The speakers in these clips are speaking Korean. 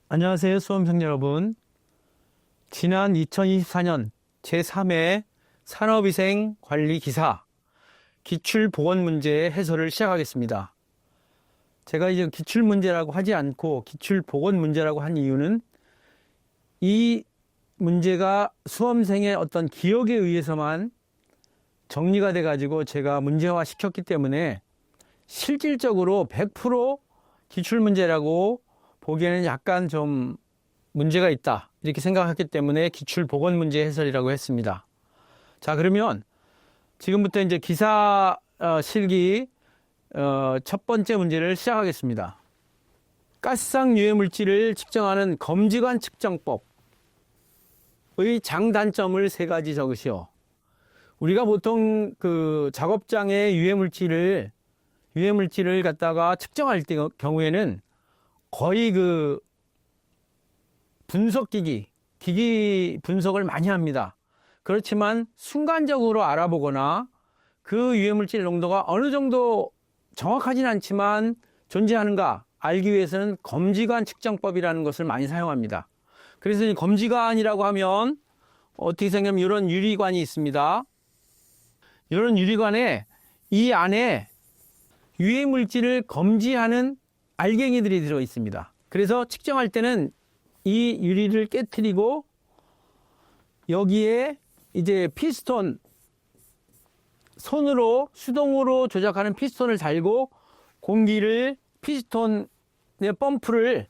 안녕하세요, 수험생 여러분. 지난 2024년 제3회 산업위생관리기사 기출보건문제의 해설을 시작하겠습니다. 제가 이제 기출문제라고 하지 않고 기출보건문제라고 한 이유는 이 문제가 수험생의 어떤 기억에 의해서만 정리가 돼가지고 제가 문제화 시켰기 때문에 실질적으로 100% 기출문제라고 보기에는 약간 좀 문제가 있다 이렇게 생각했기 때문에 기출보건문제 해설이라고 했습니다. 자, 그러면 지금부터 이제 기사 실기 첫 번째 문제를 시작하겠습니다. 가스상 유해물질을 측정하는 검지관 측정법의 장단점을 세 가지 적으시오. 우리가 보통 그 작업장에 유해물질을 갖다가 측정할 경우에는 거의 그 기기 분석을 많이 합니다. 그렇지만 순간적으로 알아보거나 그 유해물질 농도가 어느 정도 정확하지는 않지만 존재하는가 알기 위해서는 검지관 측정법이라는 것을 많이 사용합니다. 그래서 이 검지관이라고 하면 어떻게 생각하면 이런 유리관이 있습니다. 이런 유리관에 이 안에 유해물질을 검지하는 알갱이들이 들어 있습니다. 그래서 측정할 때는 이 유리를 깨트리고 여기에 이제 피스톤, 수동으로 조작하는 피스톤을 달고 공기를 피스톤의 펌프를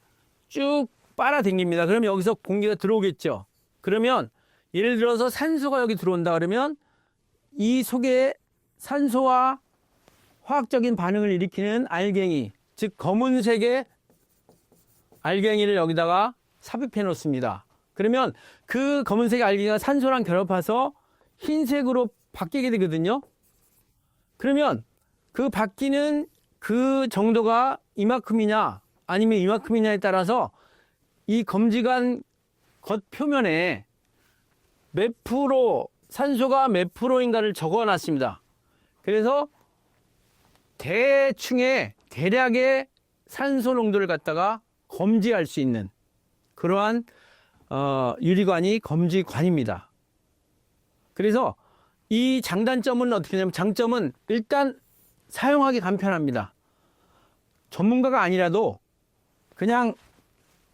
쭉 빨아당깁니다. 그러면 여기서 공기가 들어오겠죠. 그러면 예를 들어서 산소가 여기 들어온다 그러면 이 속에 산소와 화학적인 반응을 일으키는 알갱이, 즉 검은색의 알갱이를 여기다가 삽입해 놓습니다. 그러면 그 검은색의 알갱이가 산소랑 결합해서 흰색으로 바뀌게 되거든요. 그러면 그 바뀌는 그 정도가 이만큼이냐 아니면 이만큼이냐에 따라서 이 검지관 겉표면에 몇 프로 산소가 몇 프로인가를 적어 놨습니다. 그래서 대략의 산소 농도를 갖다가 검지할 수 있는 그러한 유리관이 검지관입니다. 그래서 이 장단점은 어떻게 되냐면 장점은 일단 사용하기 간편합니다. 전문가가 아니라도 그냥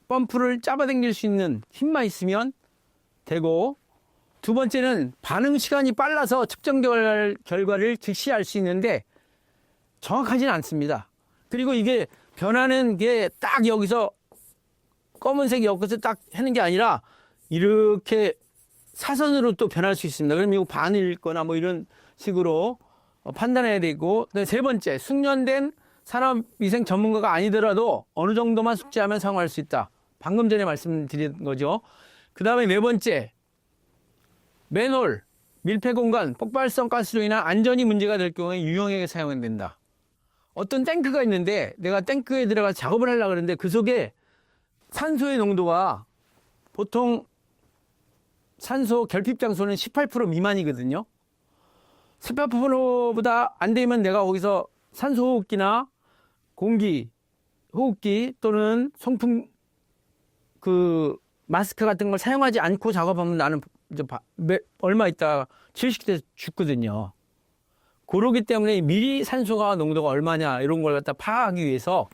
펌프를 잡아당길 수 있는 힘만 있으면 되고, 두 번째는 반응 시간이 빨라서 측정 결과를 즉시 알 수 있는데 정확하지는 않습니다. 그리고 이게 변하는 게 딱 여기서 검은색이 엮어서 딱 하는 게 아니라 이렇게 사선으로 또 변할 수 있습니다. 그럼 이거 반일 거나 뭐 이런 식으로 판단해야 되고, 세 번째, 숙련된 산업위생 전문가가 아니더라도 어느 정도만 숙지하면 사용할 수 있다. 방금 전에 말씀드린 거죠. 그 다음에 네 번째, 맨홀, 밀폐공간, 폭발성 가스로 인한 안전이 문제가 될 경우에 유용하게 사용해야 된다. 어떤 탱크가 있는데 내가 탱크에 들어가서 작업을 하려고 그러는데 그 속에 산소의 농도가 보통 산소 결핍 장소는 18% 미만이거든요. 18%보다 안 되면 내가 거기서 산소 호흡기나 공기 호흡기 또는 송풍 마스크 같은 걸 사용하지 않고 작업하면 나는 이제 얼마 있다 질식돼 죽거든요. 그러기 때문에 미리 산소가 농도가 얼마냐 이런 걸 갖다 파악하기 위해서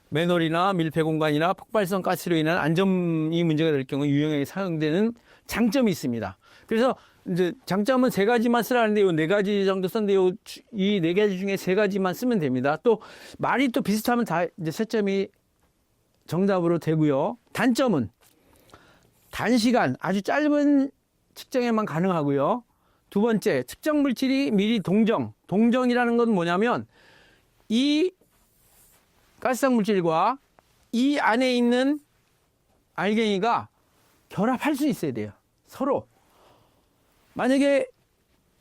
맨홀이나 밀폐공간이나 폭발성 가스로 인한 안전이 문제가 될 경우 유용하게 사용되는 장점이 있습니다. 그래서 이제 장점은 세 가지만 쓰라는데 요 네 가지 정도 썼는데 이 네 가지 중에 세 가지만 쓰면 됩니다. 또 말이 또 비슷하면 다 이제 세 점이 정답으로 되고요. 단점은 단시간 아주 짧은 측정에만 가능하고요. 두 번째, 측정 물질이 미리 동정이라는 건 뭐냐면 이 가스상 물질과 이 안에 있는 알갱이가 결합할 수 있어야 돼요. 서로. 만약에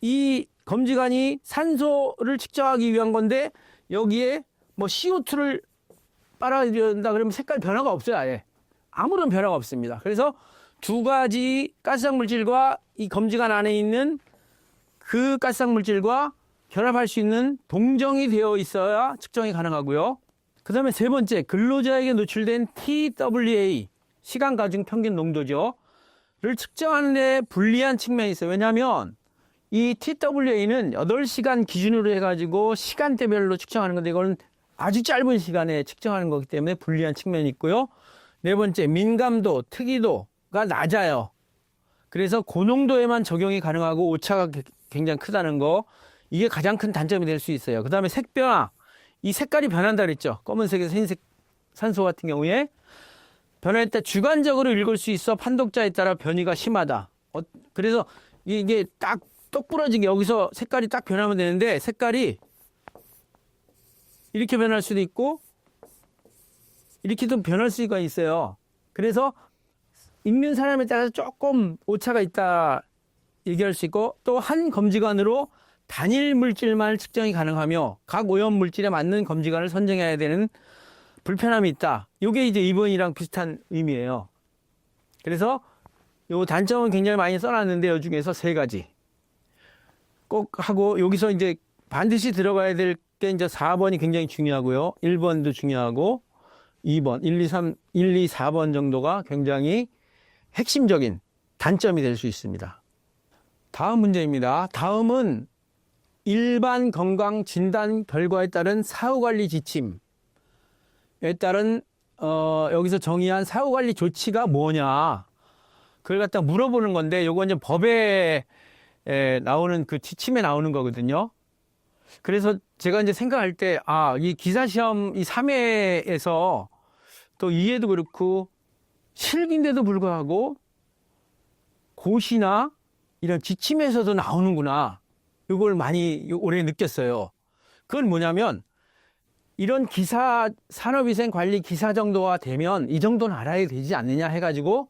이 검지관이 산소를 측정하기 위한 건데 여기에 뭐 CO2를 빨아들인다 그러면 색깔 변화가 없어요. 아예. 아무런 변화가 없습니다. 그래서 두 가지 가스상 물질과 이 검지관 안에 있는 그 가스상 물질과 결합할 수 있는 동정이 되어 있어야 측정이 가능하고요. 그 다음에 세 번째, 근로자에게 노출된 TWA, 시간 가중 평균 농도죠. 를 측정하는 데 불리한 측면이 있어요. 왜냐하면 이 TWA는 8시간 기준으로 해가지고 시간대별로 측정하는 건데 이건 아주 짧은 시간에 측정하는 거기 때문에 불리한 측면이 있고요. 네 번째, 민감도, 특이도가 낮아요. 그래서 고농도에만 적용이 가능하고 오차가 굉장히 크다는 거, 이게 가장 큰 단점이 될 수 있어요. 그 다음에 색변화, 이 색깔이 변한다 그랬죠. 검은색에서 흰색 산소 같은 경우에 변할 때 주관적으로 읽을 수 있어 판독자에 따라 변이가 심하다. 그래서 이게 딱 똑부러지게 여기서 색깔이 딱 변하면 되는데 색깔이 이렇게 변할 수도 있고 이렇게도 변할 수가 있어요. 그래서 읽는 사람에 따라서 조금 오차가 있다 얘기할 수 있고, 또 한 검지관으로 단일 물질만 측정이 가능하며 각 오염 물질에 맞는 검지관을 선정해야 되는 불편함이 있다. 이게 이제 2번이랑 비슷한 의미예요. 그래서 요 단점은 굉장히 많이 써놨는데 요 중에서 3가지 꼭 하고, 여기서 이제 반드시 들어가야 될 게 이제 4번이 굉장히 중요하고요. 1번도 중요하고 2번, 1, 2, 3, 1, 2, 4번 정도가 굉장히 핵심적인 단점이 될 수 있습니다. 다음 문제입니다. 다음은 일반 건강 진단 결과에 따른 사후관리 지침에 따른 여기서 정의한 사후관리 조치가 뭐냐, 그걸 갖다 물어보는 건데, 요거 이제 법에 나오는 그 지침에 나오는 거거든요. 그래서 제가 이제 생각할 때, 이 기사시험 이 3회에서 또 2회도 그렇고 실기인데도 불구하고 고시나 이런 지침에서도 나오는구나. 이걸 많이 올해 느꼈어요. 그건 뭐냐면, 이런 기사, 산업위생관리 기사 정도가 되면 이 정도는 알아야 되지 않느냐 해가지고,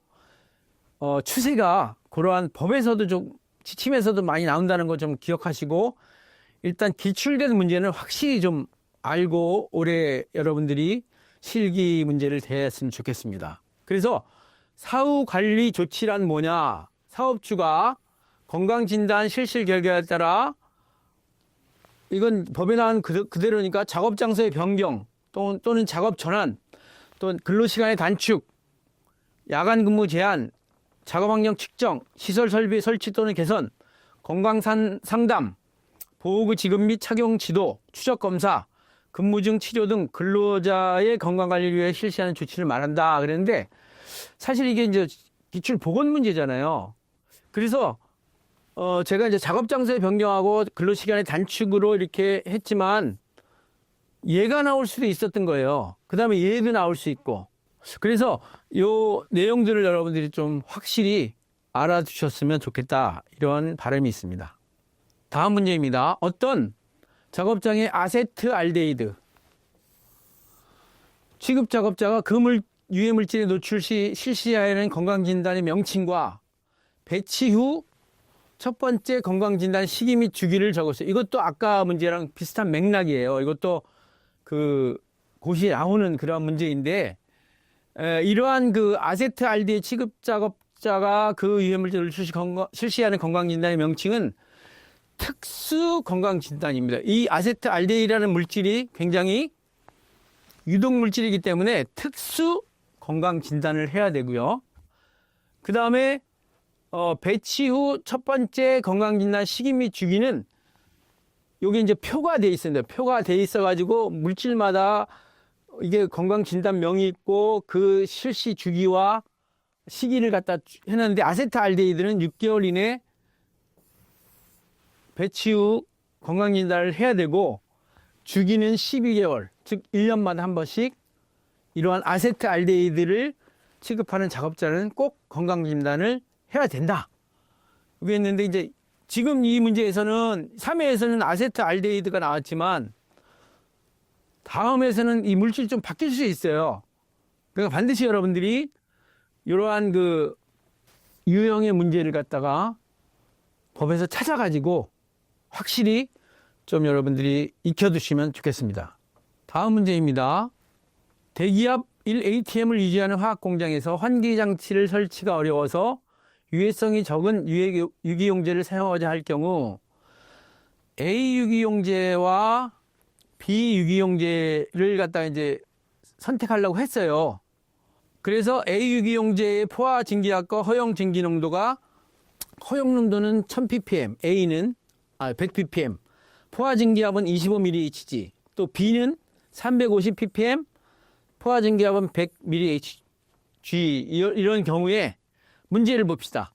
추세가 그러한 법에서도 좀, 지침에서도 많이 나온다는 거 좀 기억하시고, 일단 기출된 문제는 확실히 좀 알고 올해 여러분들이 실기 문제를 대했으면 좋겠습니다. 그래서 사후관리 조치란 뭐냐? 사업주가 건강진단 실실 결과에 따라, 이건 법에 나온 그대로니까 작업장소의 변경 또는 작업 전환, 또 근로시간의 단축, 야간 근무 제한, 작업환경 측정, 시설 설비 설치 또는 개선, 건강상담, 보호구 지급 및 착용 지도, 추적 검사, 근무중 치료 등 근로자의 건강관리를 위해 실시하는 조치를 말한다 그랬는데, 사실 이게 이제 기출 보건 문제잖아요. 그래서 제가 이제 작업장소의 변경하고 근로시간의 단축으로 이렇게 했지만 얘가 나올 수도 있었던 거예요. 그 다음에 얘도 나올 수 있고. 그래서 요 내용들을 여러분들이 좀 확실히 알아두셨으면 좋겠다, 이런 바람이 있습니다. 다음 문제입니다. 어떤 작업장의 아세트알데히드 취급 작업자가 그 유해 물질에 노출 시 실시해야 하는 건강진단의 명칭과 배치 후 첫 번째 건강진단 시기 및 주기를 적었어요. 이것도 아까 문제랑 비슷한 맥락이에요. 이것도 그 고시에 나오는 그런 문제인데, 이러한 그 아세트알데히드 취급 작업자가 그 유해 물질을 실시하는 건강진단의 명칭은 특수 건강진단입니다. 이 아세트알데히드라는 물질이 굉장히 유독 물질이기 때문에 특수 건강진단을 해야 되고요. 그 다음에 배치 후 첫 번째 건강진단 시기 및 주기는 여기 이제 표가 돼 있습니다. 표가 돼 있어가지고 물질마다 이게 건강진단명이 있고 그 실시 주기와 시기를 갖다 해놨는데, 아세트알데히드는 6개월 이내 배치 후 건강진단을 해야 되고, 주기는 12개월, 즉 1년마다 한 번씩 이러한 아세트알데히드를 취급하는 작업자는 꼭 건강진단을 해야 된다. 이게 했는데, 이제 지금 이 문제에서는 3회에서는 아세트알데히드가 나왔지만 다음에서는 이 물질이 좀 바뀔 수 있어요. 그러니까 반드시 여러분들이 이러한 그 유형의 문제를 갖다가 법에서 찾아가지고 확실히 좀 여러분들이 익혀두시면 좋겠습니다. 다음 문제입니다. 대기압 1atm을 유지하는 화학공장에서 환기장치를 설치가 어려워서 유해성이 적은 유기용제를 사용하자 할 경우 A 유기용제와 B 유기용제를 갖다가 이제 선택하려고 했어요. 그래서 A 유기용제의 포화 증기압과 허용 증기 농도가 허용 농도는 1000ppm, A는 100ppm, 포화 증기압은 25mHg, 또 B는 350ppm, 포화 증기압은 100mHg. 이런 경우에 문제를 봅시다.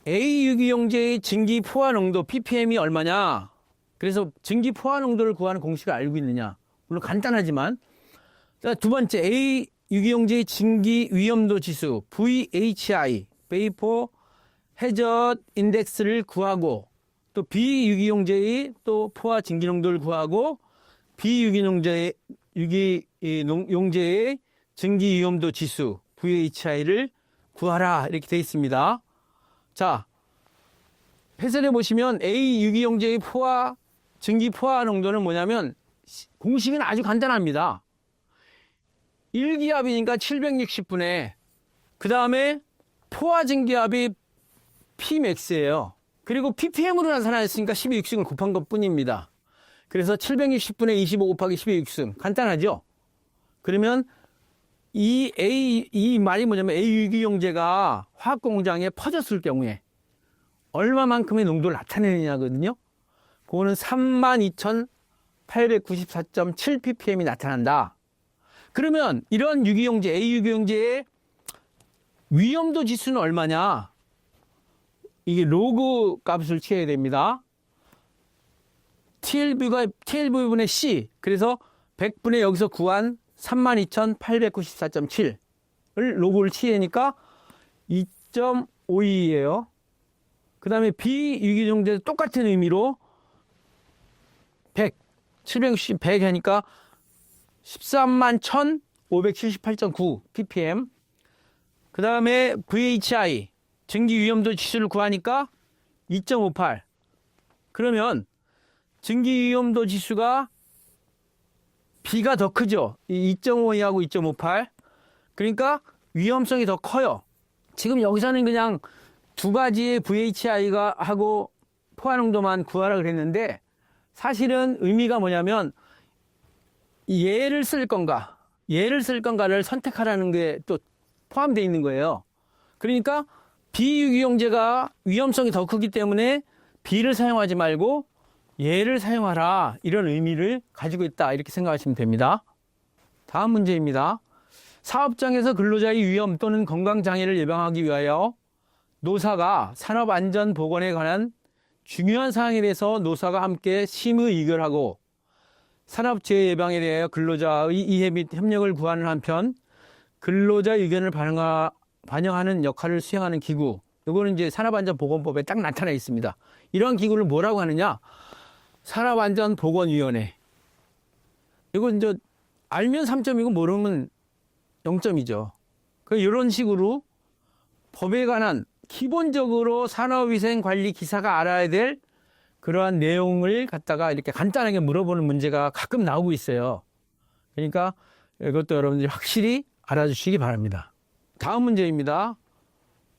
A 유기용제의 증기 포화 농도 ppm이 얼마냐? 그래서 증기 포화 농도를 구하는 공식을 알고 있느냐? 물론 간단하지만. 자, 두 번째, A 유기용제의 증기 위험도 지수 VHI, Vapor Hazard Index를 구하고, 또 B 유기용제의 또 포화 증기 농도를 구하고, B 유기용제의 증기 위험도 지수 VHI를 구하라 이렇게 되어 있습니다. 자, 해설해 보시면 A 유기용제의 증기 포화 농도는 뭐냐면 공식은 아주 간단합니다. 1기압이니까 760분의 그 다음에 포화 증기압이 Pmax예요. 그리고 ppm으로 나타나있으니까 12육승을 곱한 것 뿐입니다. 그래서 760분의 25 곱하기 12육승 간단하죠? 그러면 이 말이 뭐냐면 A 유기용제가 화학 공장에 퍼졌을 경우에 얼마만큼의 농도를 나타내느냐거든요. 그거는 32,894.7ppm이 나타난다. 그러면 이런 유기용제, A 유기용제의 위험도 지수는 얼마냐? 이게 로그 값을 취해야 됩니다. TLV분의 C. 그래서 100분의 여기서 구한 32,894.7을 로그를 취하니까 2.52예요. 그 다음에 B 유기용제도 똑같은 의미로 760, 100 하니까 131,578.9 ppm. 그 다음에 VHI, 증기 위험도 지수를 구하니까 2.58. 그러면 증기 위험도 지수가 B가 더 크죠? 2.52하고 2.58. 그러니까 위험성이 더 커요. 지금 여기서는 그냥 두 가지의 VHI가 하고 포화 농도만 구하라 그랬는데 사실은 의미가 뭐냐면 얘를 쓸 건가를 선택하라는 게 또 포함되어 있는 거예요. 그러니까 B 유기용제가 위험성이 더 크기 때문에 B를 사용하지 말고 얘를 사용하라, 이런 의미를 가지고 있다 이렇게 생각하시면 됩니다. 다음 문제입니다. 사업장에서 근로자의 위험 또는 건강장애를 예방하기 위하여 노사가 산업안전보건에 관한 중요한 사항에 대해서 노사가 함께 심의 의결하고 산업재해 예방에 대하여 근로자의 이해 및 협력을 구하는 한편 근로자의 의견을 반영하는 역할을 수행하는 기구, 이거는 이제 산업안전보건법에 딱 나타나 있습니다. 이러한 기구를 뭐라고 하느냐? 산업안전보건위원회. 이건 이제 알면 3점이고 모르면 0점이죠. 이런 식으로 법에 관한 기본적으로 산업위생관리 기사가 알아야 될 그러한 내용을 갖다가 이렇게 간단하게 물어보는 문제가 가끔 나오고 있어요. 그러니까 이것도 여러분들이 확실히 알아주시기 바랍니다. 다음 문제입니다.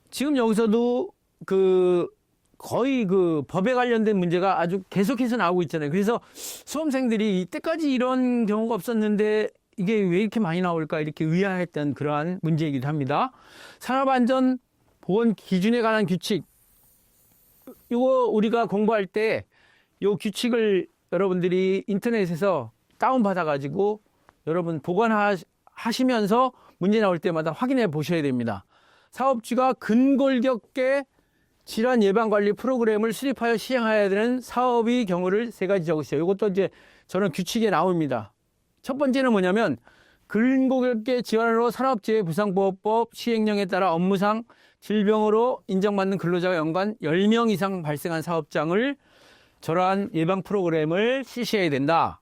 지금 여기서도 거의 법에 관련된 문제가 아주 계속해서 나오고 있잖아요. 그래서 수험생들이 이때까지 이런 경우가 없었는데 이게 왜 이렇게 많이 나올까 이렇게 의아했던 그러한 문제이기도 합니다. 산업안전보건 기준에 관한 규칙, 이거 우리가 공부할 때 이 규칙을 여러분들이 인터넷에서 다운받아가지고 여러분 보관하시면서 문제 나올 때마다 확인해 보셔야 됩니다. 사업주가 근골격계 질환 예방 관리 프로그램을 수립하여 시행해야 되는 사업의 경우를 3가지 적으세요. 이것도 이제 저는 규칙에 나옵니다. 첫 번째는 뭐냐면 근골격계 질환으로 산업재해보상보호법 시행령에 따라 업무상 질병으로 인정받는 근로자와 연관 10명 이상 발생한 사업장을 저러한 예방 프로그램을 실시해야 된다.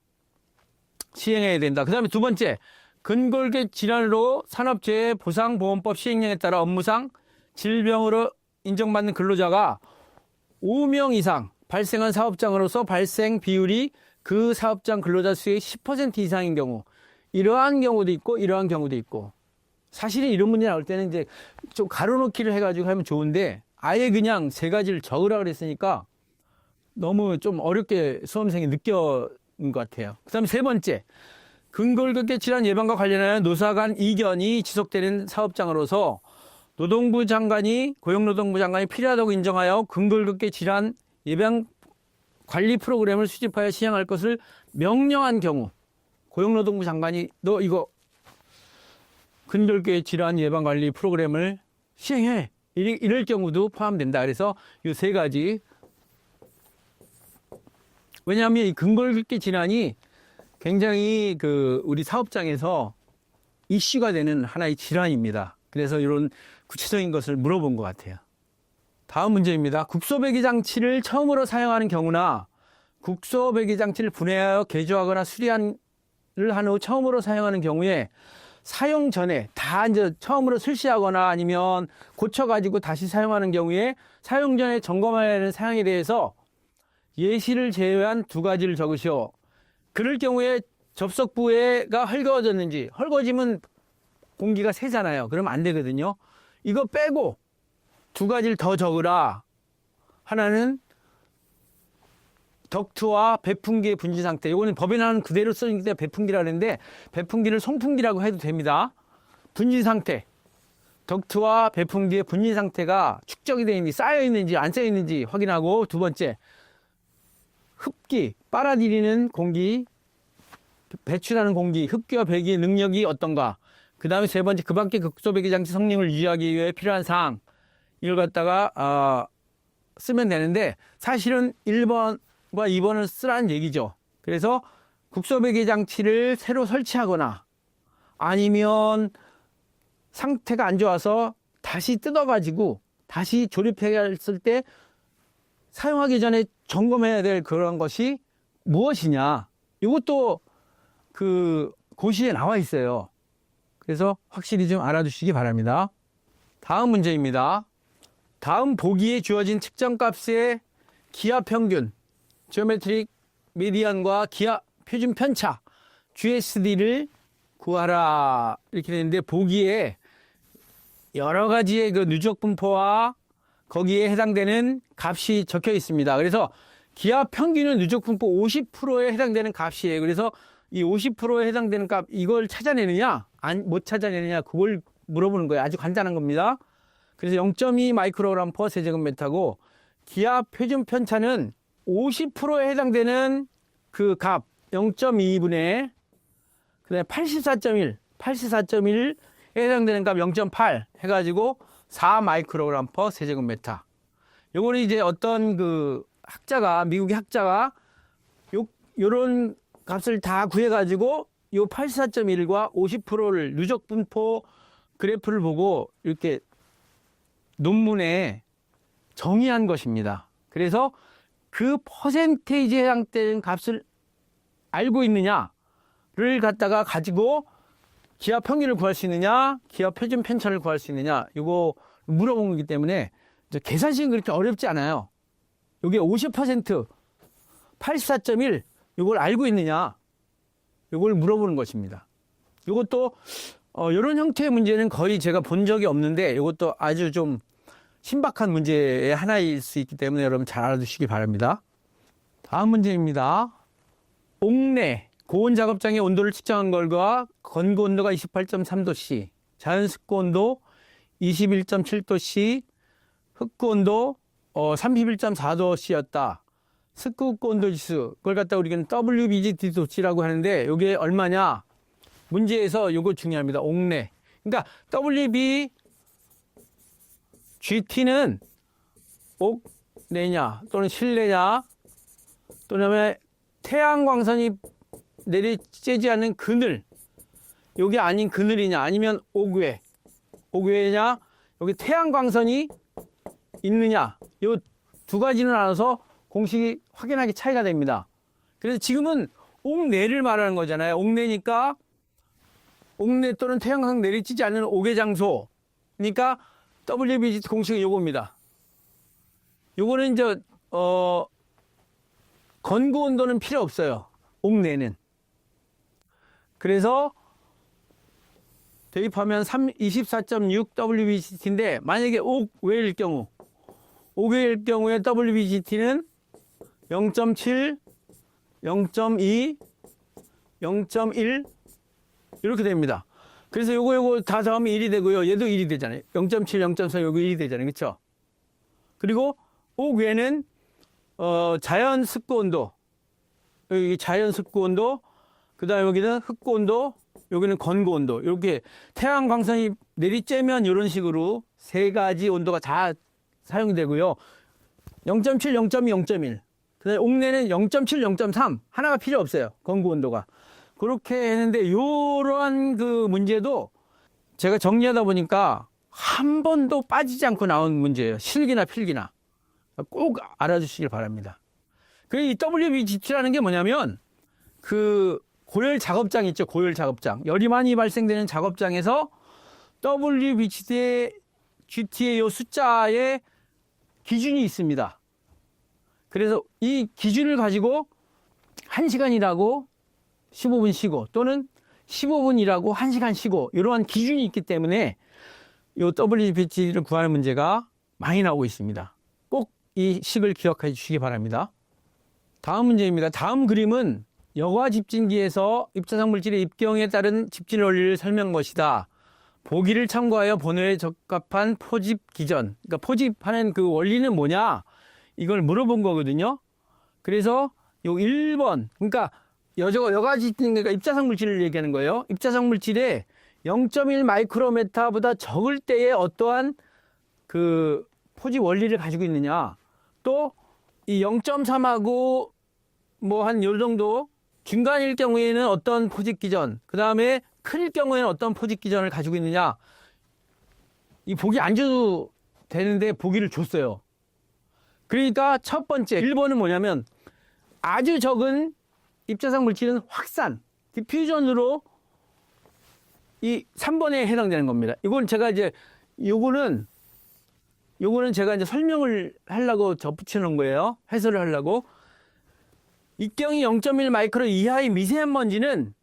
시행해야 된다. 그 다음에 두 번째, 근골격 질환으로 산업재해보상보험법 시행령에 따라 업무상 질병으로 인정받는 근로자가 5명 이상 발생한 사업장으로서 발생 비율이 그 사업장 근로자 수의 10% 이상인 경우, 이러한 경우도 있고 이러한 경우도 있고, 사실은 이런 문제 나올 때는 이제 좀 가로놓기를 해가지고 하면 좋은데 아예 그냥 3가지를 적으라 그랬으니까 너무 좀 어렵게 수험생이 느껴는 것 같아요. 그 다음에 3번째, 근골격계 질환 예방과 관련하여 노사 간 이견이 지속되는 사업장으로서 노동부 장관이 고용노동부 장관이 필요하다고 인정하여 근골격계 질환 예방 관리 프로그램을 수집하여 시행할 것을 명령한 경우 고용노동부 장관이 너 이거 근골격계 질환 예방 관리 프로그램을 시행해 이럴 경우도 포함된다. 그래서 이 세 가지. 왜냐하면 이 근골격계 질환이 굉장히 우리 사업장에서 이슈가 되는 하나의 질환입니다. 그래서 이런 구체적인 것을 물어본 것 같아요. 다음 문제입니다. 국소배기 장치를 처음으로 사용하는 경우나 국소배기 장치를 분해하여 개조하거나 수리를 한 후 처음으로 사용하는 경우에 사용 전에 다 이제 처음으로 출시하거나 아니면 고쳐가지고 다시 사용하는 경우에 사용 전에 점검해야 하는 사항에 대해서 예시를 제외한 두 가지를 적으시오. 그럴 경우에 접속부가 헐거워졌는지, 헐거워지면 공기가 새잖아요. 그러면 안 되거든요. 이거 빼고 두 가지를 더 적으라. 하나는 덕트와 배풍기의 분지 상태. 이거는 법에 나오는 그대로 써있기 때문에 배풍기라고 하는데 배풍기를 송풍기라고 해도 됩니다. 분지 상태. 덕트와 배풍기의 분지 상태가 축적이 되어 있는지 쌓여 있는지 안 쌓여 있는지 확인하고, 두 번째 흡기, 빨아들이는 공기, 배출하는 공기, 흡기와 배기의 능력이 어떤가. 그 다음에 세 번째, 그 밖에 국소배기 장치 성능을 유지하기 위해 필요한 사항. 이걸 갖다가 쓰면 되는데 사실은 1번과 2번을 쓰라는 얘기죠. 그래서 국소배기 장치를 새로 설치하거나 아니면 상태가 안 좋아서 다시 뜯어가지고 다시 조립했을 때 사용하기 전에 점검해야 될 그런 것이 무엇이냐. 이것도 고시에 나와 있어요. 그래서 확실히 좀 알아두시기 바랍니다. 다음 문제입니다. 다음 보기에 주어진 측정값의 기압 평균, 지오메트릭 미디언과 기압 표준 편차, GSD를 구하라. 이렇게 되는데 보기에 여러 가지의 누적 분포와 거기에 해당되는 값이 적혀 있습니다. 그래서 기압 평균은 누적 분포 50%에 해당되는 값이에요. 그래서 이 50%에 해당되는 값, 이걸 찾아내느냐, 못 찾아내느냐, 그걸 물어보는 거예요. 아주 간단한 겁니다. 그래서 0.2 마이크로그램 퍼 세제곱미터고, 기압 표준 편차는 50%에 해당되는 그 값, 0.2분의, 그 다음에 84.1에 해당되는 값 0.8 해가지고 4 마이크로그램 퍼 세제곱미터. 요거는 이제 어떤 미국의 학자가 요런 값을 다 구해가지고 요 84.1과 50%를 누적 분포 그래프를 보고 이렇게 논문에 정의한 것입니다. 그래서 그 퍼센테이지에 해당되는 값을 알고 있느냐를 가지고 기압 평균을 구할 수 있느냐, 기압 표준 편차를 구할 수 있느냐, 이거 물어본 거기 때문에 계산식은 그렇게 어렵지 않아요. 여기 50%, 84.1, 이걸 알고 있느냐, 이걸 물어보는 것입니다. 이것도 이런 형태의 문제는 거의 제가 본 적이 없는데 이것도 아주 좀 신박한 문제의 하나일 수 있기 때문에 여러분 잘 알아두시기 바랍니다. 다음 문제입니다. 옥내 고온 작업장의 온도를 측정한 결과 건구 온도가 28.3도씨, 자연 습도 온도 21.7도씨, 흡구 온도 31.4도씨였다. 습구 온도 지수, 그걸 갖다 우리는 WBGT 도치라고 하는데 이게 얼마냐? 문제에서 이거 중요합니다. 옥내. 그러니까 WBGT는 옥내냐 또는 실내냐, 또는 태양광선이 내리쬐지 않는 그늘, 여기 아닌 그늘이냐, 아니면 옥외냐, 여기 태양광선이 있느냐, 이 두 가지는 알아서 공식이 확연하게 차이가 됩니다. 그래서 지금은 옥내를 말하는 거잖아요. 옥내니까 옥내 또는 태양광선 내리쬐지 않는 옥외 장소. 그러니까 WBGT 공식은 요겁니다. 요거는 이제 건구 온도는 필요 없어요. 옥내는. 그래서 대입하면 24.6 WBGT인데 만약에 옥외일 경우에 WBGT는 0.7, 0.2, 0.1, 이렇게 됩니다. 그래서 요거 다 더하면 1이 되고요. 얘도 1이 되잖아요. 0.7, 0.4 요거 1이 되잖아요. 그렇죠? 그리고 옥 외에는 자연 습구 온도, 여기 자연 습구 온도, 그다음에 여기는 흑구 온도, 여기는 건고 온도. 이렇게 태양 광선이 내리쬐면 이런 식으로 세 가지 온도가 다 사용되고요. 0.7, 0.2, 0.1. 그다음에 옥내는 0.7, 0.3 하나가 필요 없어요. 건고 온도가. 그렇게 했는데 이러한 그 문제도 제가 정리하다 보니까 한 번도 빠지지 않고 나온 문제예요. 실기나 필기나. 꼭 알아주시길 바랍니다. 그리고 이 WBGT라는 게 뭐냐면 그 고열 작업장 있죠. 고열 작업장. 열이 많이 발생되는 작업장에서 WBGT의 이 숫자의 기준이 있습니다. 그래서 이 기준을 가지고 1시간 일하고 15분 쉬고 또는 15분 일하고 1시간 쉬고 이러한 기준이 있기 때문에 이 WBGT를 구하는 문제가 많이 나오고 있습니다. 꼭 이 식을 기억해 주시기 바랍니다. 다음 문제입니다. 다음 그림은 여과 집진기에서 입자상 물질의 입경에 따른 집진 원리를 설명한 것이다. 보기를 참고하여 번호에 적합한 포집 기전. 그러니까 포집하는 그 원리는 뭐냐? 이걸 물어본 거거든요. 그래서 요 1번. 그러니까 여과 집진기가 입자상 물질을 얘기하는 거예요. 입자상 물질에 0.1 마이크로메타보다 적을 때에 어떠한 그 포집 원리를 가지고 있느냐. 또 이 0.3하고 뭐 한 요 정도 중간일 경우에는 어떤 포집 기전, 그 다음에 큰일 경우에는 어떤 포집 기전을 가지고 있느냐. 이 보기 안 줘도 되는데 보기를 줬어요. 그러니까 첫 번째 1번은 뭐냐면 아주 적은 입자상 물질은 확산, 디퓨전으로 이 3번에 해당되는 겁니다. 이건 제가 이제 요거는 제가 이제 설명을 하려고 덧붙여 놓은 거예요. 해설을 하려고. 입경이 0.1 마이크로 이하의 미세한 먼지는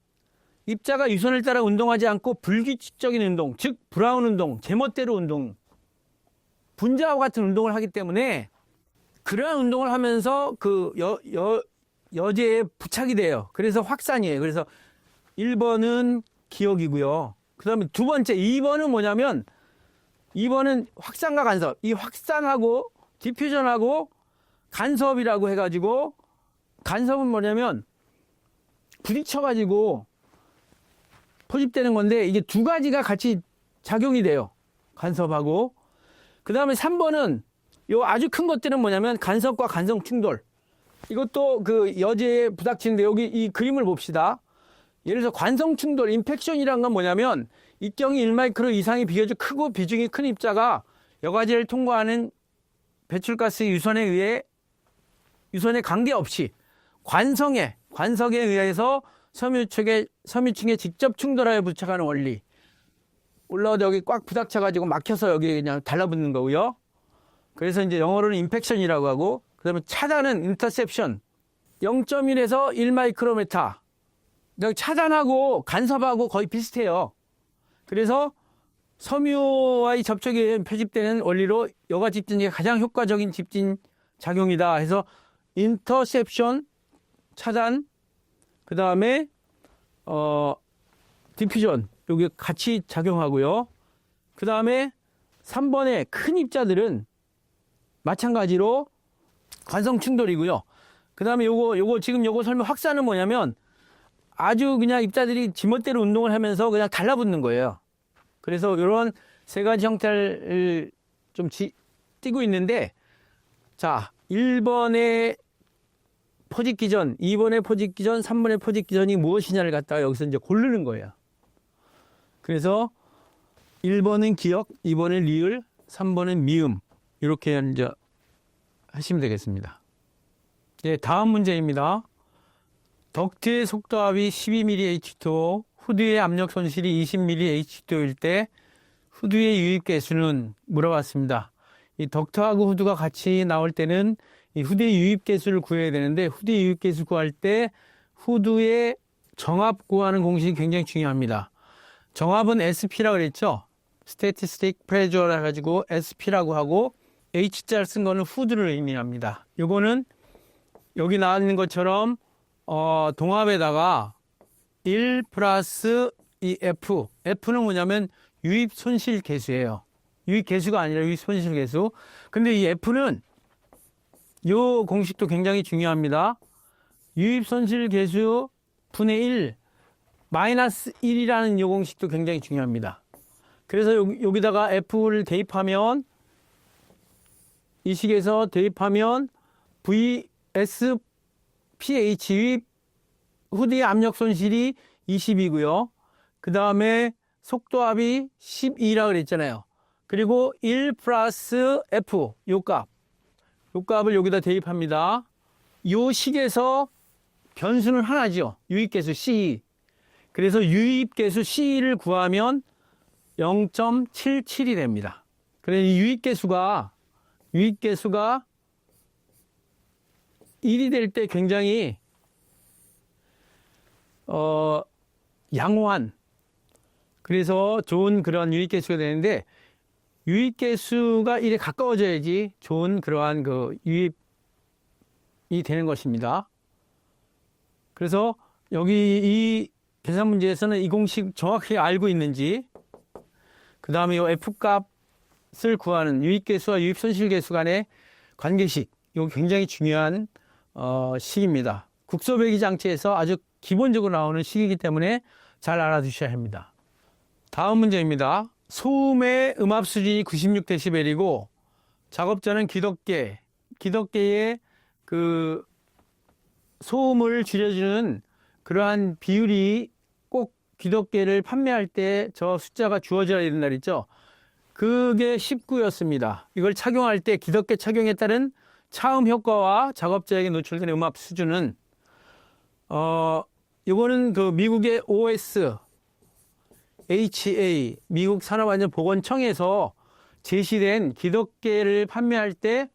입자가 유선을 따라 운동하지 않고 불규칙적인 운동, 즉 브라운 운동, 제멋대로 운동, 분자와 같은 운동을 하기 때문에 그러한 운동을 하면서 그 여제에 부착이 돼요. 그래서 확산이에요. 그래서 1번은 기억이고요. 그 다음에 두 번째 2번은 뭐냐면 2번은 확산과 간섭. 이 확산하고 디퓨전하고 간섭이라고 해가지고 간섭은 뭐냐면 부딪혀가지고 포집되는 건데 이게 두 가지가 같이 작용이 돼요. 간섭하고. 그 다음에 3번은 요 아주 큰 것들은 뭐냐면 간섭과 간섭 충돌. 이것도 그 여제에 부닥치는데 여기 이 그림을 봅시다. 예를 들어서 관성 충돌, 인펙션이란 건 뭐냐면 입경이 1마이크로 이상이 비교적 크고 비중이 큰 입자가 여과제를 통과하는 배출가스 유선에 의해 유선에 관계없이 관성에 의해서 섬유층에 직접 충돌하여 부착하는 원리. 올라오다 여기 꽉 부닥쳐가지고 막혀서 여기 그냥 달라붙는 거고요. 그래서 이제 영어로는 인펙션이라고 하고, 그 다음에 차단은 인터셉션. 0.1에서 1마이크로메타. 차단하고 간섭하고 거의 비슷해요. 그래서 섬유와의 접촉에 표집되는 원리로 여과 집진기가 가장 효과적인 집진 작용이다 해서 인터셉션, 차단, 그 다음에 디퓨전 여기 같이 작용하고요. 그 다음에 3번의 큰 입자들은 마찬가지로 관성 충돌이고요. 그 다음에 요거 지금 요거 설명 확산은 뭐냐면 아주 그냥 입자들이 지멋대로 운동을 하면서 그냥 달라붙는 거예요. 그래서 이런 세 가지 형태를 좀 띄고 있는데, 자, 1번의 포집 기전, 2번의 포집 기전, 3번의 포집 기전이 무엇이냐를 갖다가 여기서 이제 고르는 거예요. 그래서 1번은 기억, 2번은 리을, 3번은 미음. 이렇게 이제 하시면 되겠습니다. 예, 다음 문제입니다. 덕트의 속도압이 12mm H2O, 후드의 압력 손실이 20mm H2O일 때 후드의 유입 개수는 물어봤습니다. 이 덕트하고 후드가 같이 나올 때는 이 후드의 유입 개수를 구해야 되는데, 후드의 유입 개수 구할 때 후드의 정압 구하는 공식이 굉장히 중요합니다. 정압은 SP라고 그랬죠. Statistic Pressure라 해가지고 SP라고 하고, H자를 쓴 거는 후드를 의미합니다. 요거는 여기 나와 있는 것처럼 동압에다가 1 플러스 이 F는 뭐냐면 유입 손실 계수예요. 유입 계수가 아니라 유입 손실 계수. 근데 이 F는 요 공식도 굉장히 중요합니다. 유입 손실 계수 분의 1 마이너스 1이라는 요 공식도 굉장히 중요합니다. 그래서 여기다가 F를 대입하면 이 식에서 대입하면 VS pH 유입 후드의 압력 손실이 20이고요. 그 다음에 속도압이 12라고 그랬잖아요. 그리고 1 플러스 F 요 값을 여기다 대입합니다. 요 식에서 변수는 하나죠. 유입계수 C. 그래서 유입계수 C를 구하면 0.77이 됩니다. 그래서 이 유입계수가 1이 될 때 굉장히 양호한, 그래서 좋은 그런 유입계수가 되는데, 유입계수가 1에 가까워져야지 좋은 그러한 그 유입이 되는 것입니다. 그래서 여기 이 계산 문제에서는 이 공식 정확히 알고 있는지, 그 다음에 이 F값을 구하는 유입계수와 유입손실계수 간의 관계식, 이거 굉장히 중요한 식입니다. 국소배기 장치에서 아주 기본적으로 나오는 식이기 때문에 잘 알아두셔야 합니다. 다음 문제입니다. 소음의 음압 수준이 96dB이고 작업자는 기덕계의 그 소음을 줄여주는 그러한 비율이 꼭 기덕계를 판매할 때 저 숫자가 주어져야 된다 그랬죠. 그게 19였습니다. 이걸 착용할 때 기덕계 착용에 따른 차음 효과와 작업자에게 노출되는 음압 수준은 이거는 그 미국의 OSHA 미국 산업안전보건청에서 제시된 기덕계를 판매할 때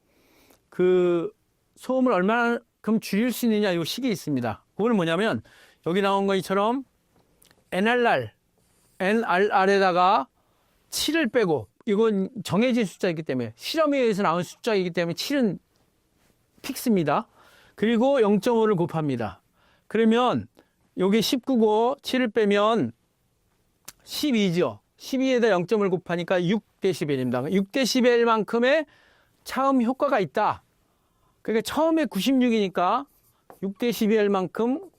그 소음을 얼마만큼 줄일 수 있느냐 이 식이 있습니다. 그거는 뭐냐면 여기 나온 것처럼 NRR에다가 7을 빼고, 이건 정해진 숫자이기 때문에 실험에 의해서 나온 숫자이기 때문에 7은 픽스입니다. 그리고 0.5를 곱합니다. 그러면 여기 19고 7을 빼면 12죠. 12에다 0.을 곱하니까 6dB입니다. 6dB만큼의 차음 효과가 있다. 그러니까 처음에 96이니까 6dB만큼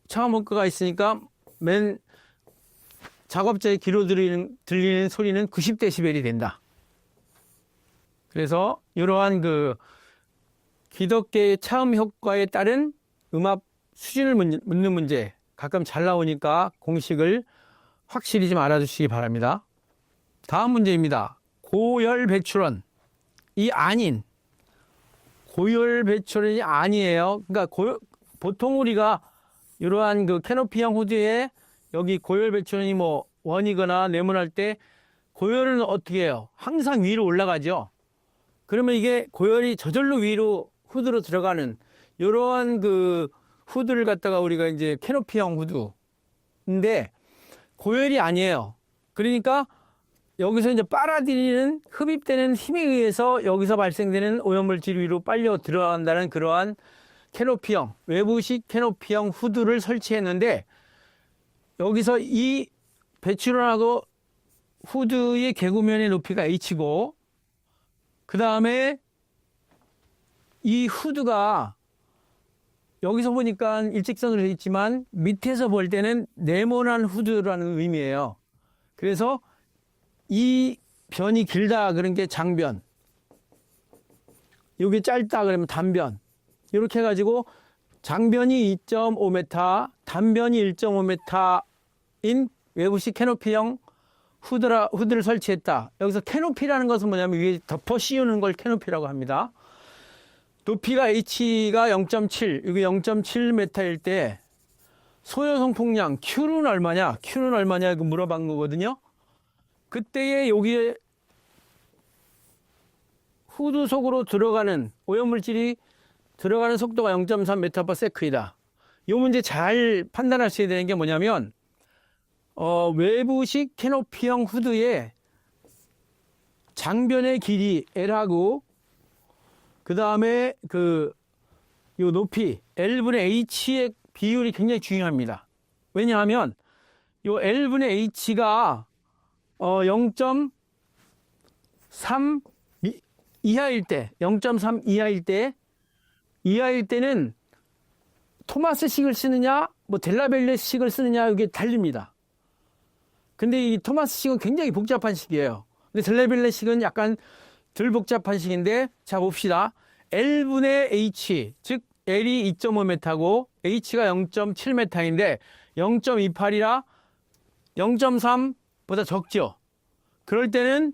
차음 효과가 있으니까 맨 작업자의 귀로 들리는 소리는 90dB이 된다. 그래서 이러한 그 기덕계의 차음 효과에 따른 음압 수준을 묻는 문제 가끔 잘 나오니까 공식을 확실히 좀 알아두시기 바랍니다. 다음 문제입니다. 고열 배출원. 이 아닌 고열 배출원이 아니에요. 그러니까 보통 우리가 이러한 그 캐노피형 후드에 여기 고열 배출원이 뭐 원이거나 네모날 때 고열은 어떻게 해요? 항상 위로 올라가죠. 그러면 이게 고열이 저절로 위로 후드로 들어가는 이러한 그 후드를 갖다가 우리가 이제 캐노피형 후드인데 고열이 아니에요. 그러니까 여기서 이제 빨아들이는 흡입되는 힘에 의해서 여기서 발생되는 오염물질 위로 빨려 들어간다는 그러한 캐노피형, 외부식 캐노피형 후드를 설치했는데, 여기서 이 배출원하고 후드의 개구면의 높이가 h고, 그 다음에 이 후드가 여기서 보니까 일직선으로 되어 있지만 밑에서 볼 때는 네모난 후드라는 의미예요. 그래서 이 변이 길다 그런 게 장변, 여기 짧다 그러면 단변, 이렇게 해가지고 장변이 2.5m, 단변이 1.5m인 외부식 캐노피형 후드를 설치했다. 여기서 캐노피라는 것은 뭐냐면 위에 덮어 씌우는 걸 캐노피라고 합니다. 높이가 h가 0.7, 여기 0.7m일 때 소요 통풍량 Q는 얼마냐? Q는 얼마냐? 이거 물어본 거거든요. 그때에 여기에 후드 속으로 들어가는 오염물질이 들어가는 속도가 0.3m/s이다. 이 문제 잘 판단하셔야 되는 게 뭐냐면 외부식 캐노피형 후드의 장변의 길이 L하고 그 다음에 요 높이 L분의 H의 비율이 굉장히 중요합니다. 왜냐하면 요 L분의 H가 0.3 이하일 때, 0.3 이하일 때는 토마스식을 쓰느냐, 뭐 델라벨레식을 쓰느냐, 이게 달립니다. 근데 이 토마스식은 굉장히 복잡한 식이에요. 근데 델라벨레식은 약간 덜 복잡한 식인데, 자 봅시다. L분의 H, 즉 L이 2.5m고 H가 0.7m인데 0.28이라 0.3보다 적죠. 그럴 때는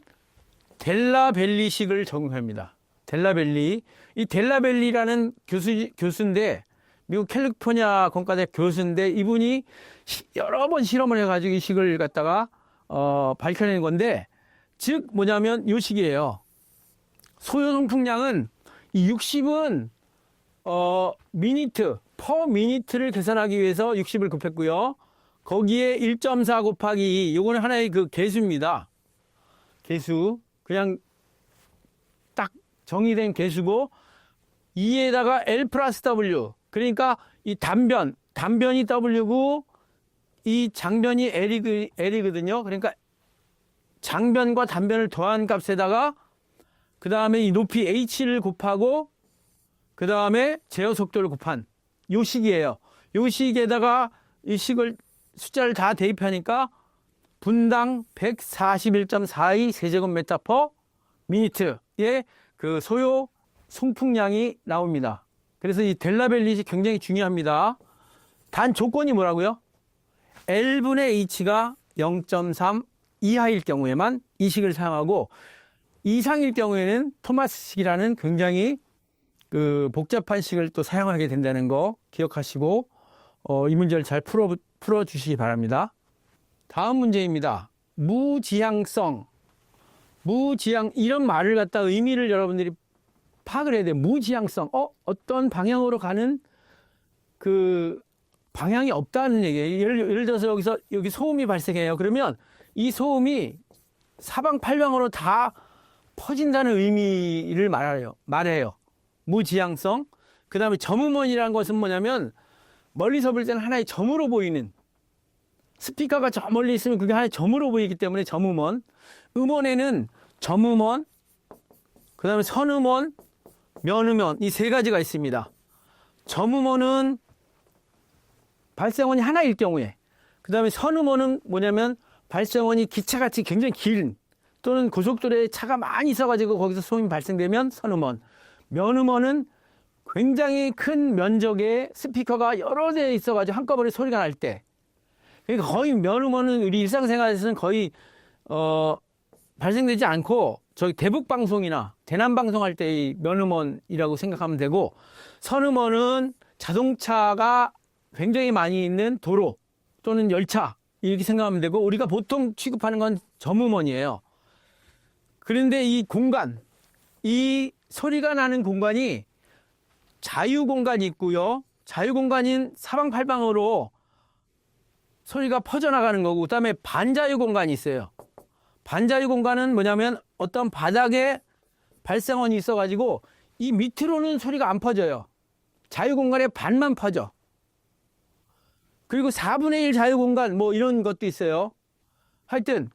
델라벨리식을 적용합니다. 델라벨리. 이 델라벨리라는 교수인데 미국 캘리포니아 공과대 교수인데 이분이 여러 번 실험을 해가지고 이 식을 갖다가 밝혀낸 건데, 즉 뭐냐면 이 식이에요. 소요 송풍량은 이 60은 미니트, 퍼 미니트를 계산하기 위해서 60을 곱했고요. 거기에 1.4 곱하기 2, 요거는 하나의 그 개수입니다. 개수. 그냥 딱 정의된 개수고, 2에다가 L 플러스 W. 그러니까 이 단변이 W고, 이 장변이 L이거든요. 그러니까 장변과 단변을 더한 값에다가 그 다음에 이 높이 H를 곱하고 그 다음에 제어 속도를 곱한 요 식이에요. 요 식에다가 이 식을 숫자를 다 대입하니까 분당 141.42 세제곱미터 퍼 미니트의 그 소요 송풍량이 나옵니다. 그래서 이 델라벨리식 굉장히 중요합니다. 단 조건이 뭐라고요? L분의 H가 0.3 이하일 경우에만 이 식을 사용하고, 이상일 경우에는 토마스식이라는 굉장히 그 복잡한 식을 또 사용하게 된다는 거 기억하시고 이 문제를 잘 풀어주시기 바랍니다. 다음 문제입니다. 무지향성. 이런 말을 갖다 의미를 여러분들이 파악을 해야 돼요. 무지향성. 어떤 방향으로 가는 그 방향이 없다는 얘기예요. 예를 들어서 여기 소음이 발생해요. 그러면 이 소음이 사방팔방으로 다 퍼진다는 의미를 말해요. 무지향성. 그 다음에 점음원이라는 것은 뭐냐면 멀리서 볼 때는 하나의 점으로 보이는, 스피커가 저 멀리 있으면 그게 하나의 점으로 보이기 때문에 점음원. 음원에는 점음원, 그 다음에 선음원, 면음원, 이 세 가지가 있습니다. 점음원은 발생원이 하나일 경우에, 그 다음에 선음원은 뭐냐면 발생원이 기차같이 굉장히 긴, 또는 고속도로에 차가 많이 있어가지고 거기서 소음이 발생되면 선음원. 면음원은 굉장히 큰 면적의 스피커가 여러 대 있어가지고 한꺼번에 소리가 날 때. 그러니까 거의 면음원은 우리 일상생활에서는 거의 발생되지 않고, 저기 대북방송이나 대남방송 할 때의 면음원이라고 생각하면 되고, 선음원은 자동차가 굉장히 많이 있는 도로 또는 열차 이렇게 생각하면 되고, 우리가 보통 취급하는 건 점음원이에요. 그런데 이 공간, 이 소리가 나는 공간이 자유공간이 있고요. 자유공간인 사방팔방으로 소리가 퍼져나가는 거고, 그 다음에 반자유공간이 있어요. 반자유공간은 뭐냐면 어떤 바닥에 발생원이 있어가지고 이 밑으로는 소리가 안 퍼져요. 자유공간의 반만 퍼져. 그리고 4분의 1 자유공간 뭐 이런 것도 있어요. 하여튼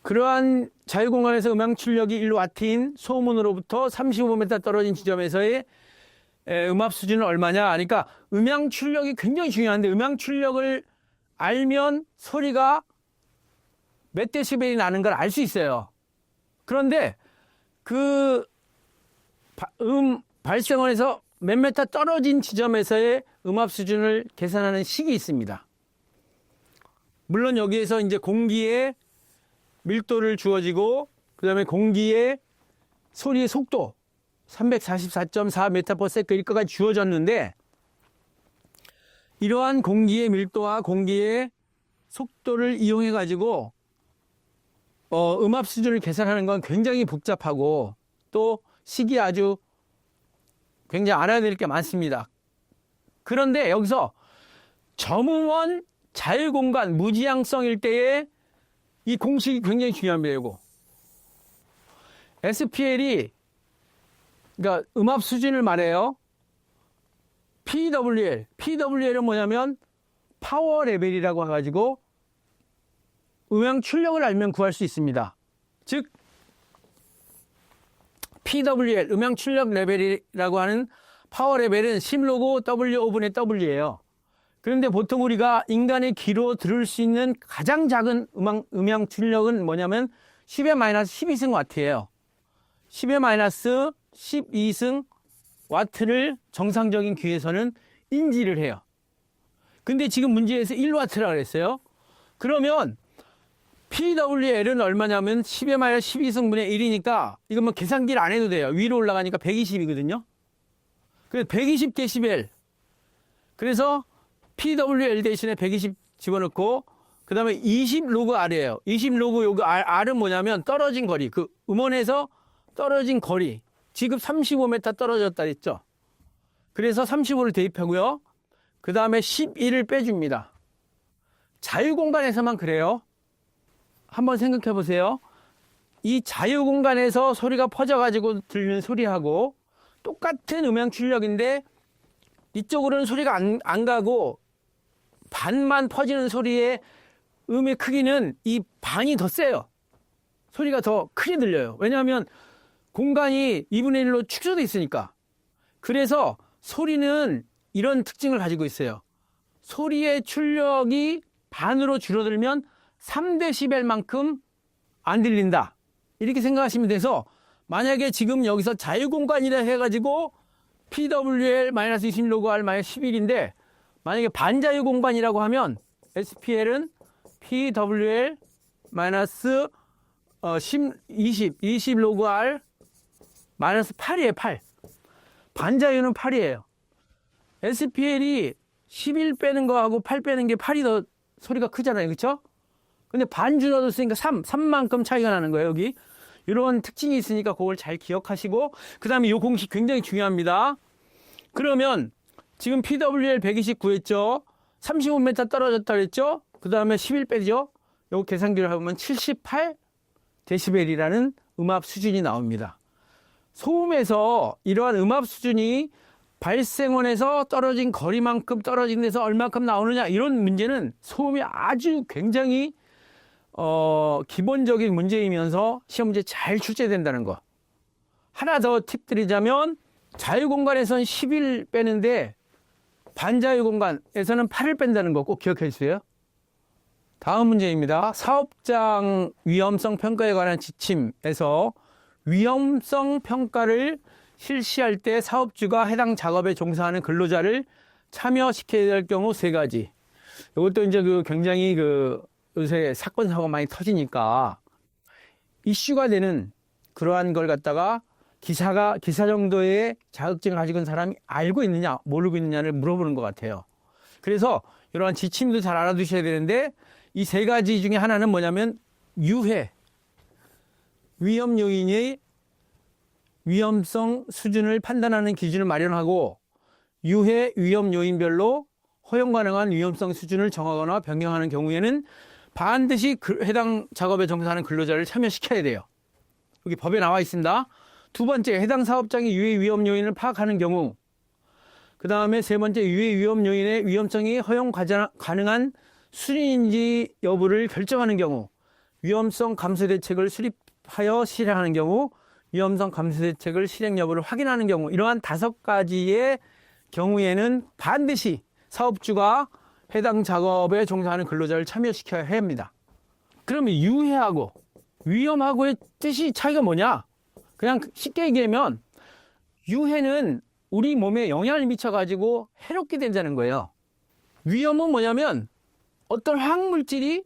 그러한 자유공간에서 음향 출력이 1W인 소음원으로부터 35m 떨어진 지점에서의 음압 수준은 얼마냐 하니까, 음향 출력이 굉장히 중요한데 음향 출력을 알면 소리가 몇 데시벨이 나는 걸 알 수 있어요. 그런데 그 발생원에서 몇 메타 떨어진 지점에서의 음압 수준을 계산하는 식이 있습니다. 물론 여기에서 이제 공기의 밀도를 주어지고, 그 다음에 공기의 소리의 속도 344.4m/s 일 거가 주어졌는데, 이러한 공기의 밀도와 공기의 속도를 이용해 가지고 음압 수준을 계산하는 건 굉장히 복잡하고, 또 식이 아주 굉장히 알아야 될 게 많습니다. 그런데 여기서 점음원, 자유공간, 무지향성일 때의 이 공식이 굉장히 중요합니다. 이거 SPL이, 그러니까 음압 수준을 말해요. PWL은 뭐냐면 파워 레벨이라고 해가지고 음향 출력을 알면 구할 수 있습니다. 즉 PWL, 음향 출력 레벨이라고 하는 파워 레벨은 10로그 W5분의 W예요. 그런데 보통 우리가 인간의 귀로 들을 수 있는 가장 작은 음향 출력은 뭐냐면 10의 마이너스 12승 와트예요. 10의 마이너스 12승 와트를 정상적인 귀에서는 인지를 해요. 근데 지금 문제에서 1와트라고 그랬어요. 그러면 PWL은 얼마냐면 10의 마이너스 12승분의 1이니까 이거 뭐 계산기를 안 해도 돼요. 위로 올라가니까 120이거든요. 그래서 120데시벨. 그래서 PWL 대신에 120 집어넣고 그 다음에 20로그 R이에요. 20로그 여기 R은 뭐냐면 떨어진 거리. 그 음원에서 떨어진 거리. 지금 35m 떨어졌다 했죠. 그래서 35를 대입하고요. 그 다음에 11을 빼줍니다. 자유공간에서만 그래요. 한번 생각해 보세요. 이 자유공간에서 소리가 퍼져가지고 들리는 소리하고 똑같은 음향 출력인데 이쪽으로는 소리가 안 가고 반만 퍼지는 소리의 음의 크기는 이 반이 더 세요. 소리가 더 크게 들려요. 왜냐하면 공간이 2분의 1로 축소되어 있으니까. 그래서 소리는 이런 특징을 가지고 있어요. 소리의 출력이 반으로 줄어들면 3데시벨만큼 안 들린다. 이렇게 생각하시면 돼서 만약에 지금 여기서 자유공간이라 해가지고 PWL-20로그 R-11인데 만약에 반자유공간이라고 하면 SPL은 PWL-20로그 R-8이에요. 8. 반자유는 8이에요. SPL이 11 빼는 거하고 8 빼는 게 8이 더 소리가 크잖아요. 그렇죠? 근데 반 줄어들었으니까 3만큼 차이가 나는 거예요. 여기 이런 특징이 있으니까 그걸 잘 기억하시고 그 다음에 이 공식 굉장히 중요합니다. 그러면 지금 PWL 129 했죠. 35m 떨어졌다 그랬죠. 그 다음에 11 빼죠. 요거 계산기를 해보면 78 데시벨이라는 음압 수준이 나옵니다. 소음에서 이러한 음압 수준이 발생원에서 떨어진 거리만큼 떨어진 데서 얼마큼 나오느냐 이런 문제는 소음이 아주 굉장히 기본적인 문제이면서 시험 문제 잘 출제된다는 거. 하나 더 팁 드리자면 자유공간에서는 11 빼는데 반자유공간에서는 8을 뺀다는 거 꼭 기억해 주세요. 다음 문제입니다. 사업장 위험성 평가에 관한 지침에서 위험성 평가를 실시할 때 사업주가 해당 작업에 종사하는 근로자를 참여시켜야 될 경우 3가지. 이것도 이제 굉장히 요새 사건, 사고가 많이 터지니까 이슈가 되는 그러한 걸 갖다가 기사 정도의 자격증을 가지고 있는 사람이 알고 있느냐, 모르고 있느냐를 물어보는 것 같아요. 그래서 이러한 지침도 잘 알아두셔야 되는데 이 3가지 중에 하나는 뭐냐면 유해, 위험 요인의 위험성 수준을 판단하는 기준을 마련하고 유해 위험 요인별로 허용 가능한 위험성 수준을 정하거나 변경하는 경우에는 반드시 해당 작업에 종사하는 근로자를 참여시켜야 돼요. 여기 법에 나와 있습니다. 2번째, 해당 사업장의 유해 위험 요인을 파악하는 경우. 그 다음에 3번째, 유해 위험 요인의 위험성이 허용 가능한 수준인지 여부를 결정하는 경우. 위험성 감소 대책을 수립하여 실행하는 경우. 위험성 감소 대책을 실행 여부를 확인하는 경우. 이러한 5가지의 경우에는 반드시 사업주가 해당 작업에 종사하는 근로자를 참여시켜야 합니다. 그러면 유해하고 위험하고의 뜻이 차이가 뭐냐? 그냥 쉽게 얘기하면 유해는 우리 몸에 영향을 미쳐가지고 해롭게 된다는 거예요. 위험은 뭐냐면 어떤 화학물질이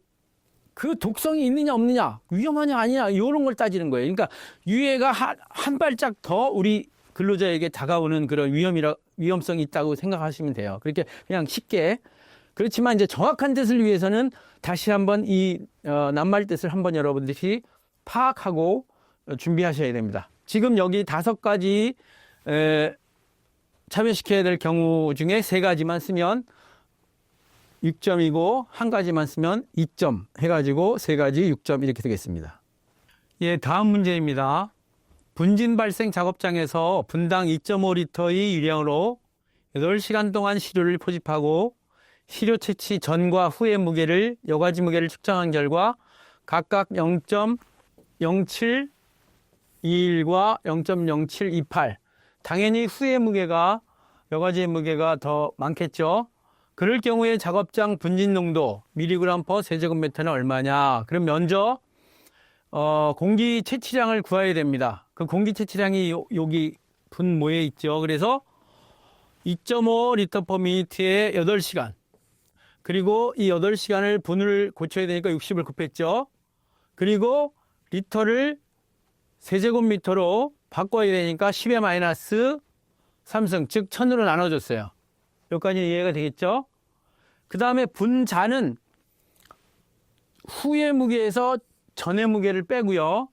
그 독성이 있느냐 없느냐, 위험하냐 아니냐 이런 걸 따지는 거예요. 그러니까 유해가 한 발짝 더 우리 근로자에게 다가오는 그런 위험성이 있다고 생각하시면 돼요. 그렇게 그냥 쉽게. 그렇지만 이제 정확한 뜻을 위해서는 다시 한번 이 낱말 뜻을 한번 여러분들이 파악하고 준비하셔야 됩니다. 지금 여기 5가지 참여시켜야 될 경우 중에 3가지만 쓰면 6점이고 1가지만 쓰면 2점 해가지고 3가지 6점 이렇게 되겠습니다. 예, 다음 문제입니다. 분진 발생 작업장에서 분당 2.5리터의 유량으로 8시간 동안 시료를 포집하고 시료 채취 전과 후의 무게를 여과지 무게를 측정한 결과 각각 0.0721과 0.0728. 당연히 후의 무게가, 여과지의 무게가 더 많겠죠. 그럴 경우에 작업장 분진 농도 mg per 세제곱미터는 얼마냐? 그럼 먼저 공기 채취량을 구해야 됩니다. 그 공기 채취량이 여기 분모에 있죠. 그래서 2.5 리터 per minute에 8시간. 그리고 이 8시간을 분을 고쳐야 되니까 60을 곱했죠. 그리고 리터를 세제곱미터로 바꿔야 되니까 10의 마이너스 3승, 즉 1000으로 나눠줬어요. 여기까지 이해가 되겠죠? 그 다음에 분자는 후의 무게에서 전의 무게를 빼고요.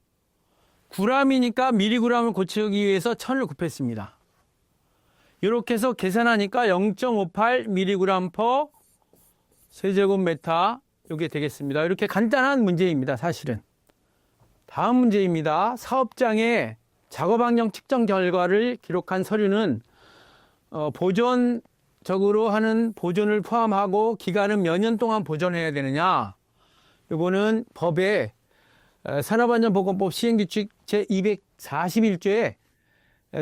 g이니까 mg을 고치기 위해서 1000을 곱했습니다. 이렇게 해서 계산하니까 0.58mg per 세제곱미터 이게 되겠습니다. 이렇게 간단한 문제입니다. 사실은. 다음 문제입니다. 사업장에 작업환경 측정 결과를 기록한 서류는 보존적으로 하는 보존을 포함하고 기간은 몇 년 동안 보존해야 되느냐. 이거는 법에 산업안전보건법 시행규칙 제241조에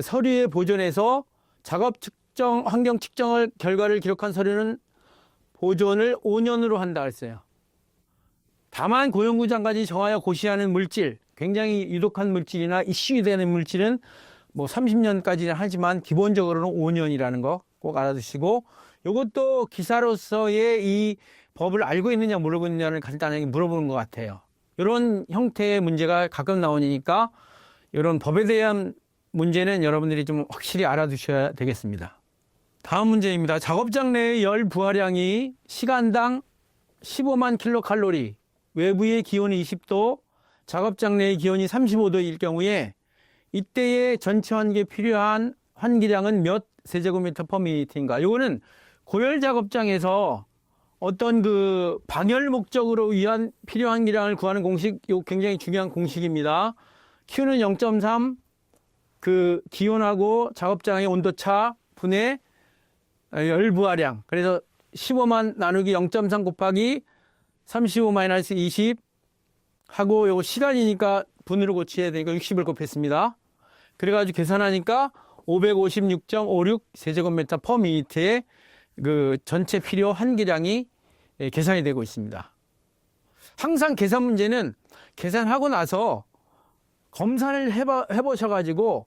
서류에 보존해서 작업 측정, 환경 측정 결과를 기록한 서류는 보존을 5년으로 한다 했어요. 다만 고용부 장관이 정하여 고시하는 물질, 굉장히 유독한 물질이나 이슈되는 물질은 뭐 30년까지는 하지만 기본적으로는 5년이라는 거 꼭 알아두시고, 이것도 기사로서의 이 법을 알고 있느냐 모르고 있느냐를 간단하게 물어보는 것 같아요. 이런 형태의 문제가 가끔 나오니까 이런 법에 대한 문제는 여러분들이 좀 확실히 알아두셔야 되겠습니다. 다음 문제입니다. 작업장 내의 열 부하량이 시간당 15만 킬로칼로리, 외부의 기온이 20도, 작업장 내의 기온이 35도일 경우에 이때의 전체 환기에 필요한 환기량은 몇 세제곱미터 per minute인가? 이거는 고열 작업장에서 어떤 그 방열 목적으로 위한 필요 환기량을 구하는 공식, 요 굉장히 중요한 공식입니다. Q는 0.3, 그 기온하고 작업장의 온도차 분의 열 부하량. 그래서 15만 나누기 0.3 곱하기 35 마이너스 20 하고 요거 시간이니까 분으로 고쳐야 되니까 60을 곱했습니다. 그래가지고 계산하니까 556.56 세제곱미터 per minute의 그 전체 필요 환기량이 계산이 되고 있습니다. 항상 계산 문제는 계산하고 나서 검사를 해보셔가지고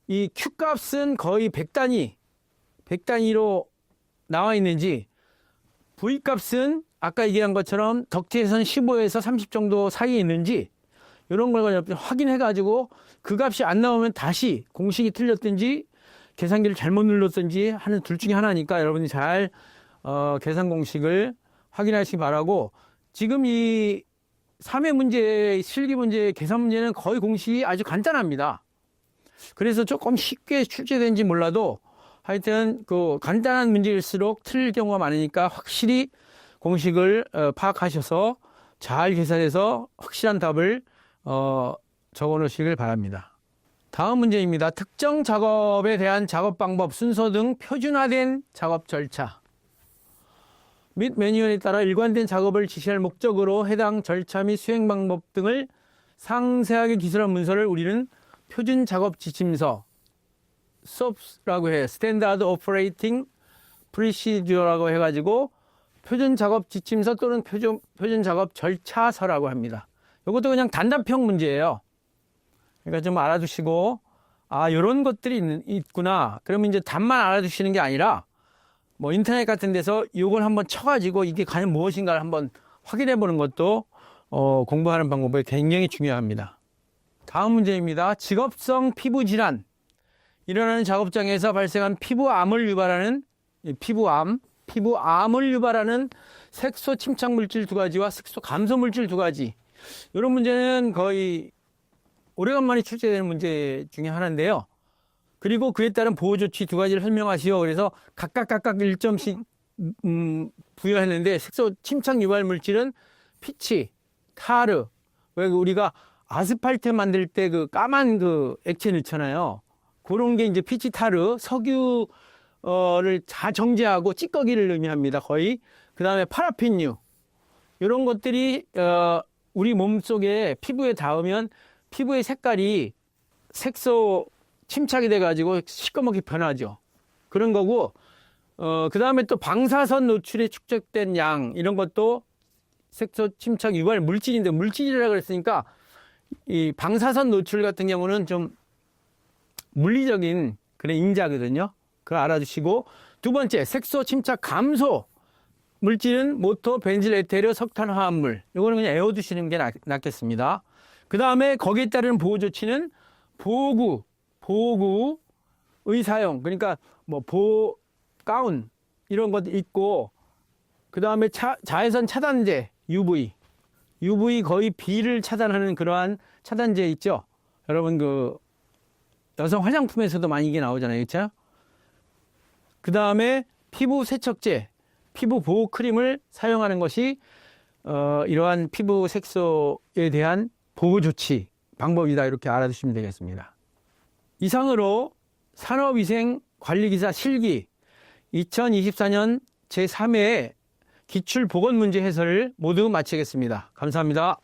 이 Q값은 거의 100단위로 나와 있는지, V값은 아까 얘기한 것처럼 덕트에서는 15에서 30 정도 사이에 있는지 이런 걸 확인해가지고 그 값이 안 나오면 다시 공식이 틀렸든지 계산기를 잘못 눌렀든지 하는 둘 중에 하나니까 여러분이 잘 계산 공식을 확인하시기 바라고, 지금 이 3회 문제, 실기 문제, 계산 문제는 거의 공식이 아주 간단합니다. 그래서 조금 쉽게 출제된지 몰라도 하여튼 그 간단한 문제일수록 틀릴 경우가 많으니까 확실히 공식을 파악하셔서 잘 계산해서 확실한 답을 적어 놓으시길 바랍니다. 다음 문제입니다. 특정 작업에 대한 작업 방법, 순서 등 표준화된 작업 절차 및 매뉴얼에 따라 일관된 작업을 지시할 목적으로 해당 절차 및 수행 방법 등을 상세하게 기술한 문서를 우리는 표준 작업 지침서, SOP라고 해요. Standard Operating Procedure라고 해가지고 표준 작업 지침서 또는 표준 작업 절차서라고 합니다. 이것도 그냥 단답형 문제예요. 그러니까 좀 알아두시고, 아, 이런 것들이 있구나. 그러면 이제 답만 알아두시는 게 아니라 뭐 인터넷 같은 데서 이걸 한번 쳐가지고 이게 과연 무엇인가를 한번 확인해 보는 것도 공부하는 방법에 굉장히 중요합니다. 다음 문제입니다. 직업성 피부 질환. 일어나는 작업장에서 발생한 피부암을 유발하는 피부암을 유발하는 색소 침착 물질 2가지와 색소 감소 물질 2가지. 이런 문제는 거의 오래간만에 출제되는 문제 중에 하나인데요. 그리고 그에 따른 보호 조치 2가지를 설명하시오. 그래서 각각 1점씩 부여했는데, 색소 침착 유발 물질은 피치, 타르. 왜 우리가 아스팔트 만들 때 그 까만 그 액체 넣잖아요. 그런 게 이제 피치, 타르, 석유를 다 정제하고 찌꺼기를 의미합니다. 거의. 그 다음에 파라핀유. 이런 것들이 우리 몸속에 피부에 닿으면 피부의 색깔이 색소 침착이 돼가지고 시꺼멓게 변하죠. 그런 거고, 그 다음에 또 방사선 노출에 축적된 양, 이런 것도 색소 침착 유발 물질인데, 물질이라고 그랬으니까, 이 방사선 노출 같은 경우는 좀 물리적인 그런 인자거든요. 그거 알아두시고, 두 번째, 색소 침착 감소. 물질은 모토, 벤질, 에테르, 석탄, 화합물. 이거는 그냥 외워두시는 게 낫겠습니다. 그 다음에 거기에 따르는 보호 조치는 보호구의 사용. 그러니까 뭐 보호 가운 이런 것도 있고, 그 다음에 자외선 차단제 UV 거의 B를 차단하는 그러한 차단제 있죠. 여러분 그 여성 화장품에서도 많이 이게 나오잖아요, 그렇죠? 그 다음에 피부 세척제, 피부 보호 크림을 사용하는 것이 이러한 피부 색소에 대한 보호 조치 방법이다, 이렇게 알아두시면 되겠습니다. 이상으로 산업위생관리기사 실기 2024년 제3회 기출보건문제 해설을 모두 마치겠습니다. 감사합니다.